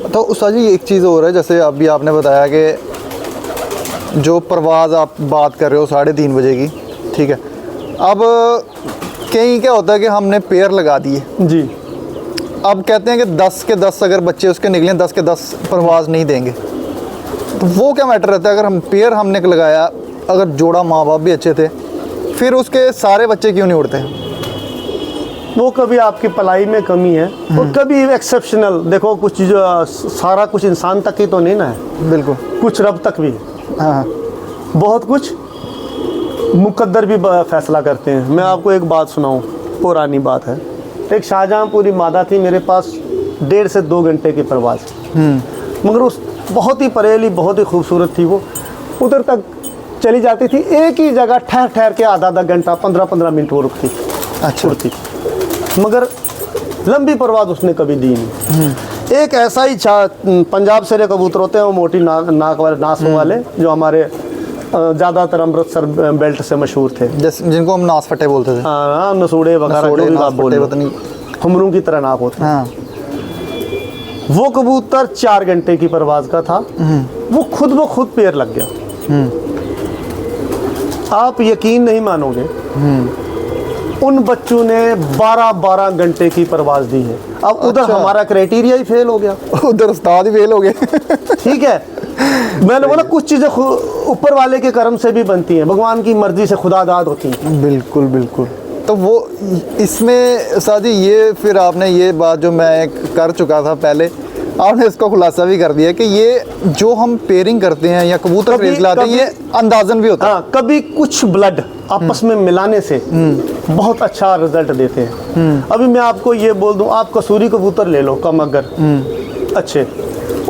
तो उस्ताद जी एक चीज़ और है, जैसे अभी आपने बताया कि जो परवाज़ आप बात कर रहे हो 3:30 बजे की, ठीक है। अब कहीं क्या होता है कि हमने पेयर लगा दिए जी, अब कहते हैं कि 10 के 10 अगर बच्चे उसके निकले, 10 के 10 परवाज़ नहीं देंगे, तो वो क्या मैटर रहता है? अगर हम पेयर हमने लगाया, अगर जोड़ा माँ बाप भी अच्छे थे, फिर उसके सारे बच्चे क्यों नहीं उड़ते हैं? वो कभी आपकी पलाई में कमी है और कभी एक्सेप्शनल। देखो कुछ जो सारा कुछ इंसान तक ही तो नहीं ना है, बिल्कुल, कुछ रब तक भी है। हाँ, बहुत कुछ मुकद्दर भी फैसला करते हैं। मैं आपको एक बात सुनाऊं, पुरानी बात है। एक शाहजहांपुरी मादा थी मेरे पास 1.5 से 2 घंटे की परवाज़, मगर उस बहुत ही परेली, बहुत ही खूबसूरत थी। वो उधर तक चली जाती थी, एक ही जगह ठहर ठहर के आधा घंटा, 15-15 मिनट वो रुकती, अच्छा, उड़ती, मगर लंबी परवाज़ उसने कभी दी नहीं। एक ऐसा ही पंजाब से कबूतर होते हैं, वो मोटी नाक वाले, नासों वाले, जो हमारे ज़्यादातर अमृतसर बेल्ट से मशहूर थे, जैसे जिनको हम नास फटे बोलते थे। हाँ, नसूड़े वगैरह, जो भी आप बोल पता नहीं, हमरों की तरह नाक होते हैं। हाँ, वो कबूतर 4 घंटे की परवाज़ का था। वो खुद ब खुद पेयर लग गया। आप यकीन नहीं मानोगे, उन बच्चों ने 12-12 घंटे की परवाज़ दी है। अब उधर अच्छा। हमारा क्राइटेरिया ही फेल हो गया, उधर उस्ताद ही फेल हो गए। ठीक है। मैंने बोला कुछ चीज़ें ऊपर वाले के कर्म से भी बनती हैं, भगवान की मर्जी से खुदादाद होती हैं। बिल्कुल बिल्कुल। तो वो इसमें उस्ताद जी ये फिर आपने ये बात जो मैं कर चुका था पहले, आपने इसका खुलासा भी कर दिया कि ये जो हम पेयरिंग करते हैं या कबूतर खरीद लाते हैं, ये अंदाजन भी होता है। हाँ, कभी कुछ ब्लड आपस में मिलाने से बहुत अच्छा रिजल्ट देते हैं। अभी मैं आपको ये बोल दूं, आप कसूरी कबूतर ले लो, कमगर अच्छे,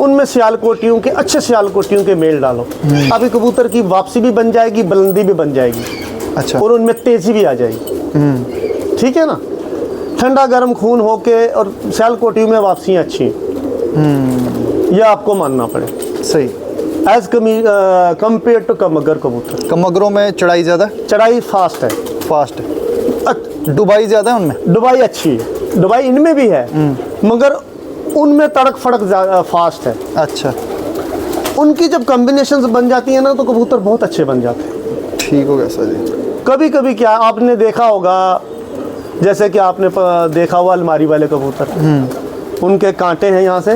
उनमें सियालकोटियों के, अच्छे सियालकोटियों के मेल डालो, अभी कबूतर की वापसी भी बन जाएगी, बुलंदी भी बन जाएगी, अच्छा, और उनमें तेजी भी आ जाएगी। ठीक है ना। ठंडा गर्म खून होके और सियालकोटियों में वापसियाँ अच्छी हैं, यह आपको मानना पड़े। सही। एज कंपेयर टू कमगर कबूतर, कमगरों में चढ़ाई ज़्यादा, चढ़ाई फास्ट है, फास्ट है, डुबाई ज़्यादा है उनमें, दुबई अच्छी है, दुबई इनमें भी है, मगर उनमें तड़क फड़क फास्ट है। अच्छा, उनकी जब कॉम्बिनेशंस बन जाती है ना, तो कबूतर बहुत अच्छे बन जाते हैं। ठीक हो गया सर जी। कभी कभी क्या आपने देखा होगा, जैसे कि आपने देखा हुआ अलमारी वाले कबूतर, उनके कांटे हैं यहाँ से,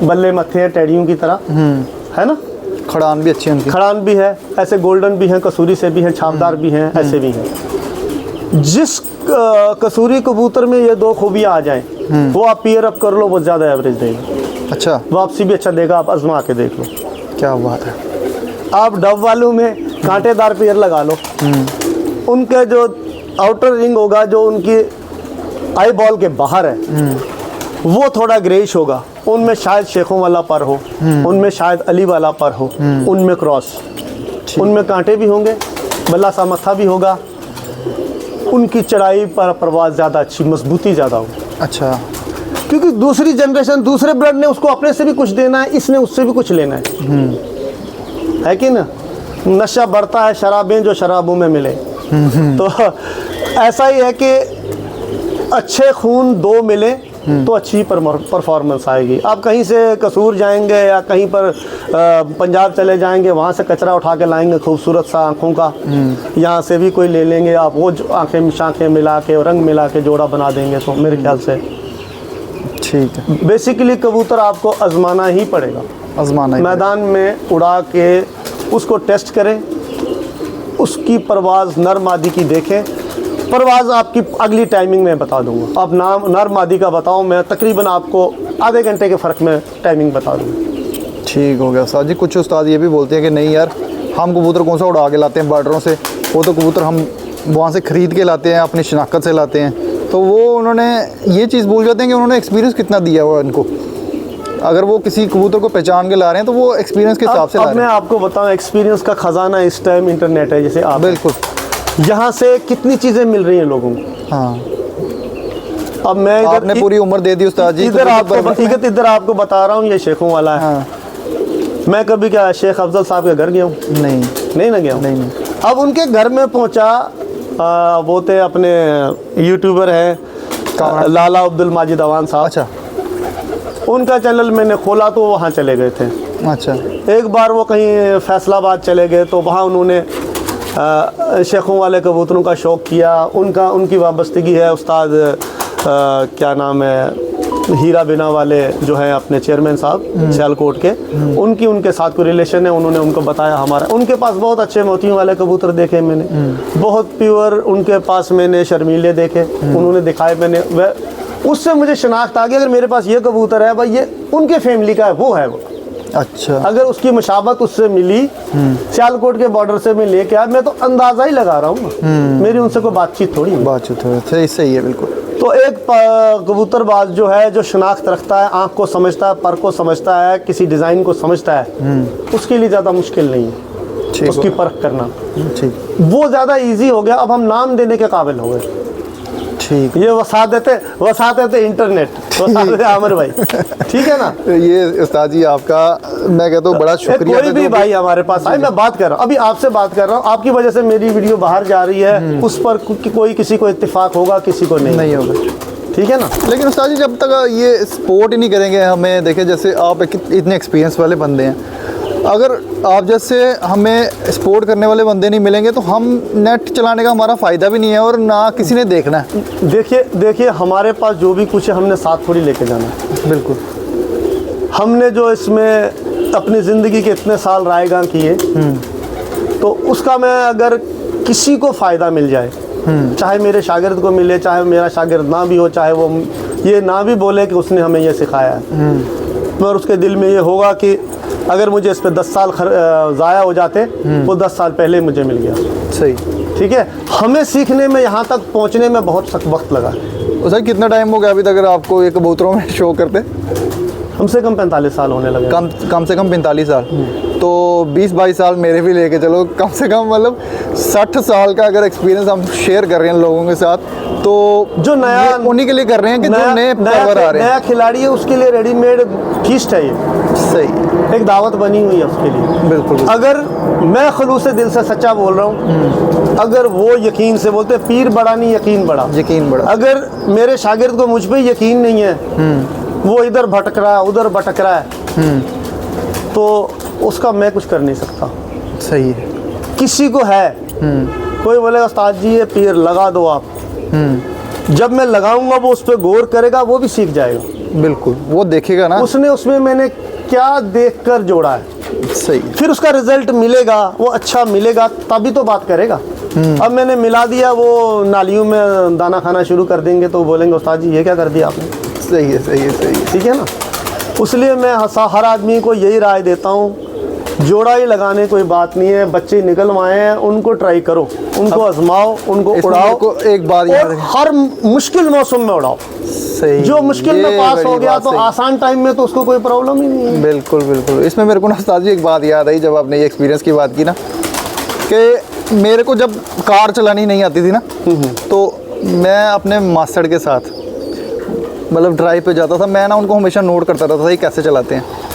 बल्ले मत्थे हैं टेडियों की तरह, है ना। खड़ान भी अच्छी है उनकी, खड़ान भी है, ऐसे गोल्डन भी हैं, कसूरी से भी हैं, छापदार भी हैं, ऐसे भी हैं। जिस कसूरी कबूतर में ये दो खूबियाँ आ जाएं, वो आप पेयर अप कर लो, वो ज़्यादा एवरेज देगा। अच्छा, वापसी भी अच्छा देगा, आप आजमा के देख लो। क्या बात है। आप डब वालों में कांटेदार पेयर लगा लो, उनके जो आउटर रिंग होगा जो उनकी आई बॉल के बाहर है वो थोड़ा ग्रेइश होगा, उनमें शायद शेखों वाला पर हो, उनमें शायद अली वाला पर हो, उनमें क्रॉस, उनमें कांटे भी होंगे, बल्ला सा मत्था भी होगा, उनकी चढ़ाई पर परवाज ज़्यादा अच्छी, मजबूती ज़्यादा होगी। अच्छा, क्योंकि दूसरी जनरेशन, दूसरे ब्लड ने उसको अपने से भी कुछ देना है, इसने उससे भी कुछ लेना है कि ना। नशा बढ़ता है शराबें जो शराबों में मिले। तो ऐसा ही है कि अच्छे खून दो मिले तो अच्छी परफॉर्मेंस आएगी। आप कहीं से कसूर जाएंगे या कहीं पर पंजाब चले जाएंगे, वहाँ से कचरा उठा के लाएंगे खूबसूरत सा आँखों का, यहाँ से भी कोई ले लेंगे, आप वो आँखें शाखें मिला के रंग मिला के जोड़ा बना देंगे, तो मेरे ख्याल से ठीक है। बेसिकली कबूतर आपको आजमाना ही पड़ेगा, आजमाना ही मैदान में उड़ा के उसको टेस्ट करें, उसकी परवाज़ नर मादी की देखें। परवाज़ आपकी अगली टाइमिंग में बता दूंगा, आप नाम नर मादी का बताओ, मैं तकरीबन आपको आधे घंटे के फ़र्क में टाइमिंग बता दूँगा। ठीक हो गया उस्ताद जी। कुछ उस्ताद ये भी बोलते हैं कि नहीं यार, हम कबूतर कौन सा उड़ा के लाते हैं बॉर्डरों से, वो तो कबूतर हम वहाँ से ख़रीद के लाते हैं, अपनी शनाख्त से लाते हैं। तो वो उन्होंने ये चीज़ भूल जाते हैं कि उन्होंने एक्सपीरियंस कितना दिया हुआ इनको। अगर वो किसी कबूतर को पहचान के ला रहे हैं तो वो एक्सपीरियंस के हिसाब से ला रहे हैं। मैं आपको बताऊं, एक्सपीरियंस का ख़जाना इस टाइम इंटरनेट है, जैसे आप बिल्कुल, यहाँ से कितनी चीज़ें मिल रही हैं लोगों को। हाँ, अब मैं आपने पूरी उम्र दे दी उस्ताद जी। इधर आपको बता रहा हूँ, ये शेखों वाला है। हाँ। मैं कभी क्या शेख अफजल साहब के घर गया हूँ? नहीं ना गया हूँ। नहीं। अब उनके घर में पहुँचा, वो थे अपने यूट्यूबर है लाला अब्दुल माजिद अवान साहब। अच्छा, उनका चैनल मैंने खोला तो वहाँ चले गए थे। अच्छा। एक बार वो कहीं फैसलाबाद चले गए तो वहाँ उन्होंने शेखों वाले कबूतरों का शौक़ किया। उनकी वाबस्तगी है उस्ताद क्या नाम है, हीरा बिना वाले जो है अपने चेयरमैन साहब सियालकोट के, उनके साथ कोई रिलेशन है। उन्होंने उनको बताया हमारा, उनके पास बहुत अच्छे मोतियों वाले कबूतर देखे मैंने, बहुत प्योर उनके पास मैंने शर्मीले देखे, उन्होंने दिखाए मैंने, उससे मुझे शनाख्त आ गई। अगर मेरे पास ये कबूतर है भाई, ये उनके फैमिली का है, वो है वो। अच्छा, अगर उसकी मुशाबत उससे मिली, सियालकोट के बॉर्डर से मैं लेके आया, मैं तो अंदाज़ा ही लगा रहा हूँ, मेरी उनसे कोई बातचीत थोड़ी है। सही है, बिल्कुल। तो एक कबूतरबाज जो है, जो शनाख्त रखता है, आँख को समझता है, पर को समझता है, किसी डिज़ाइन को समझता है, उसके लिए ज़्यादा मुश्किल नहीं है उसकी परख करना। ठीक, वो ज़्यादा इजी हो गया। अब हम नाम देने के काबिल हो गए। ठीक, ये वसा देते इंटरनेट, वसा देते आमिर भाई, ठीक है ना। ये उस्ताद जी आपका मैं कहता हूँ बड़ा शुक्रिया। कोई भी भाई हमारे पास आए, मैं बात कर रहा हूँ, अभी आपसे बात कर रहा हूँ, आपकी वजह से मेरी वीडियो बाहर जा रही है, उस पर कोई किसी को इत्तेफाक होगा, किसी को नहीं होगा, ठीक है ना। लेकिन उस्ताद जी जब तक ये सपोर्ट ही नहीं करेंगे हमें, देखें जैसे आप इतने एक्सपीरियंस वाले बंदे हैं, अगर आप जैसे हमें सपोर्ट करने वाले बंदे नहीं मिलेंगे तो हम नेट चलाने का हमारा फ़ायदा भी नहीं है और ना किसी ने देखना है। देखिए हमारे पास जो भी कुछ है हमने साथ थोड़ी लेके जाना है। बिल्कुल, हमने जो इसमें अपनी ज़िंदगी के इतने साल रायगां किए, तो उसका मैं अगर किसी को फ़ायदा मिल जाए, चाहे मेरे शागिर्द को मिले, चाहे मेरा शागिर्द ना भी हो, चाहे वो ये ना भी बोले कि उसने हमें ये सिखाया है, मगर उसके दिल में ये होगा कि अगर मुझे इस पर 10 साल ज़ाया हो जाते, वो 10 साल पहले मुझे मिल गया। सही, ठीक है। हमें सीखने में, यहाँ तक पहुँचने में बहुत सख्त वक्त लगा। सर कितना टाइम हो गया अभी तक अगर आपको ये कबूतरों में शो करते? कम से कम 45 साल होने लगे। कम से कम 45 साल। तो 20-22 साल मेरे भी लेके चलो, कम से कम मतलब 60 साल का अगर एक्सपीरियंस हम शेयर कर रहे हैं लोगों के साथ, तो जो नया उन्हीं के लिए कर रहे हैं कि जो नए परवर आ रहे हैं, नया खिलाड़ी है, उसके लिए रेडीमेड फीस्ट है ये। सही, एक दावत बनी हुई है उसके लिए। बिल्कुल। अगर मैं खलूस से दिल से सच्चा बोल रहा हूँ, अगर वो यकीन से बोलते, पीर बड़ा नहीं यकीन बड़ा, यकीन बड़ा। अगर मेरे शागिर्द को मुझ पे यकीन नहीं है, वो इधर भटक रहा है, उधर भटक रहा है, तो उसका मैं कुछ कर नहीं सकता। सही है। किसी को है, कोई बोलेगा उस्ताद जी ये पीर लगा दो आप, जब मैं लगाऊंगा वो उस पर गौर करेगा, वो भी सीख जाएगा। बिल्कुल, वो देखेगा ना उसने उसमें मैंने क्या देखकर जोड़ा है। सही, फिर उसका रिजल्ट मिलेगा, वो अच्छा मिलेगा, तभी तो बात करेगा। अब मैंने मिला दिया, वो नालियों में दाना खाना शुरू कर देंगे तो बोलेंगे उस्ताद जी ये क्या कर दिया आपने। सही है, सही है, सही है। ठीक है ना। इसलिए मैं हर आदमी को यही राय देता हूँ जोड़ा ही लगाने कोई बात नहीं है, बच्चे निकल आए हैं, उनको ट्राई करो, उनको आजमाओ, उनको इसमें उड़ाओ, मेरे को एक बात याद और है। हर मुश्किल मौसम में उड़ाओ। सही, जो मुश्किल ये में पास हो बड़ी गया बात तो सही। आसान टाइम में तो उसको कोई प्रॉब्लम ही नहीं है। बिल्कुल बिल्कुल। इसमें मेरे को ना उस्ताद जी एक बात याद आई, जब आपने ये एक्सपीरियंस की बात की ना, कि मेरे को जब कार चलानी नहीं आती थी ना, तो मैं अपने मास्टर के साथ मतलब ड्राइव पे जाता था। मैं ना उनको हमेशा नोट करता रहता था ये कैसे चलाते हैं।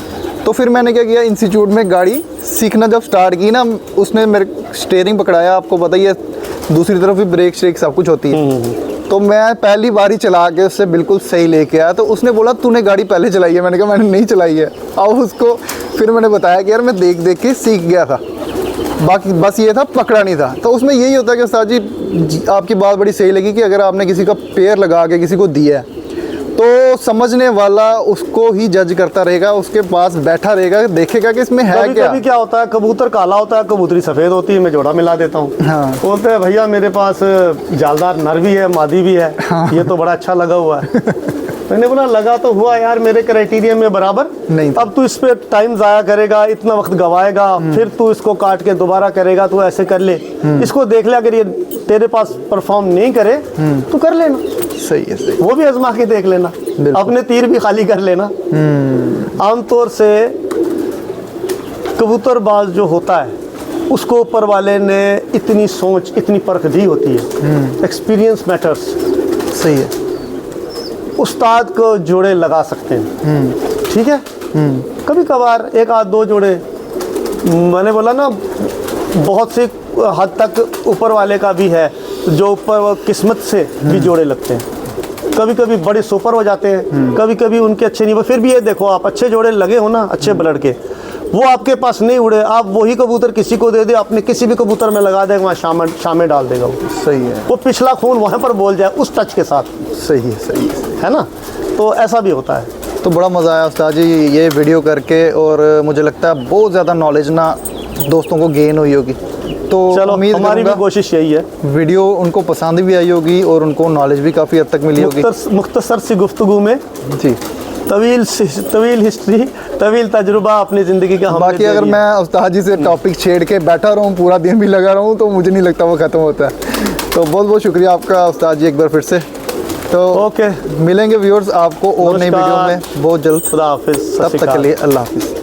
तो फिर मैंने क्या किया, इंस्टीट्यूट में गाड़ी सीखना जब स्टार्ट की ना, उसने मेरे स्टीयरिंग पकड़ाया, आपको पता ही है दूसरी तरफ भी ब्रेक श्रेक सब कुछ होती है। तो मैं पहली बार ही चला के उससे बिल्कुल सही लेके आया। तो उसने बोला तूने गाड़ी पहले चलाई है। मैंने कहा मैंने नहीं चलाई है। अब उसको फिर मैंने बताया कि यार मैं देख देख के सीख गया था, बाकी बस ये था पकड़ा नहीं था। तो उसमें यही होता है कि उस्ताद जी आपकी बात बड़ी सही लगी कि अगर आपने किसी का पेयर लगा के किसी को दिया है तो समझने वाला उसको ही जज करता रहेगा, उसके पास बैठा रहेगा, देखेगा कि इसमें है कभी क्या। कभी क्या होता है, कबूतर काला होता है, कबूतरी सफ़ेद होती है, मैं जोड़ा मिला देता हूँ। हाँ। बोलते हैं भैया मेरे पास जालदार नर भी है, मादी भी है। ये तो बड़ा अच्छा लगा हुआ है। मैंने बोला लगा तो हुआ यार, मेरे क्राइटेरिया में बराबर नहीं था। अब तू इस पे टाइम ज़ाया करेगा, इतना वक्त गवाएगा, फिर तू इसको काट के दोबारा करेगा, तू ऐसे कर ले, इसको देख ले, अगर ये तेरे पास परफॉर्म नहीं करे तो कर लेना। सही है, सही। वो भी आजमा के देख लेना, अपने तीर भी खाली कर लेना। आमतौर से कबूतरबाज जो होता है उसको ऊपर वाले ने इतनी सोच, इतनी परख दी होती है। Experience matters. सही है। उस्ताद को जोड़े लगा सकते हैं, ठीक है। कभी कभार एक आध दो जोड़े, मैंने बोला ना बहुत सी हद तक ऊपर वाले का भी है, जो ऊपर वो किस्मत से भी जोड़े लगते हैं। कभी कभी बड़े सुपर हो जाते हैं, कभी कभी उनके अच्छे नहीं। फिर भी ये देखो, आप अच्छे जोड़े लगे हो ना, अच्छे ब्लड के, वो आपके पास नहीं उड़े, आप वही कबूतर किसी को दे दे, अपने किसी भी कबूतर में लगा देगा, वहाँ शामें डाल देगा वो। सही है, वो पिछला खून वहाँ पर बोल जाए उस टच के साथ। सही है, सही है ना, तो ऐसा भी होता है। तो बड़ा मज़ा आया उस्ताद जी ये वीडियो करके, और मुझे लगता है बहुत ज़्यादा नॉलेज ना दोस्तों को गेन हुई होगी। तो चलो, उम्मीद हमारी भी करूंगा कोशिश यही है, वीडियो उनको पसंद भी आई होगी और उनको नॉलेज भी काफ़ी हद तक मिली होगी। मुख्तसर सी गुफ्तगू में जी, तवील हिस्ट्री, तवील तजुर्बा अपनी ज़िंदगी का हमने बाकी दे अगर दिया। मैं उस्ताद जी से टॉपिक छेड़ के बैठा रहूँ, पूरा दिन भी लगा रहूँ, तो मुझे नहीं लगता वो ख़त्म होता है। तो बहुत बहुत शुक्रिया आपका उस्ताद जी एक बार फिर से। तो ओके, मिलेंगे व्यूअर्स आपको और नई वीडियो में बहुत जल्द। खुदा हाफिज़, तब तक के लिए अल्लाह हाफिज़।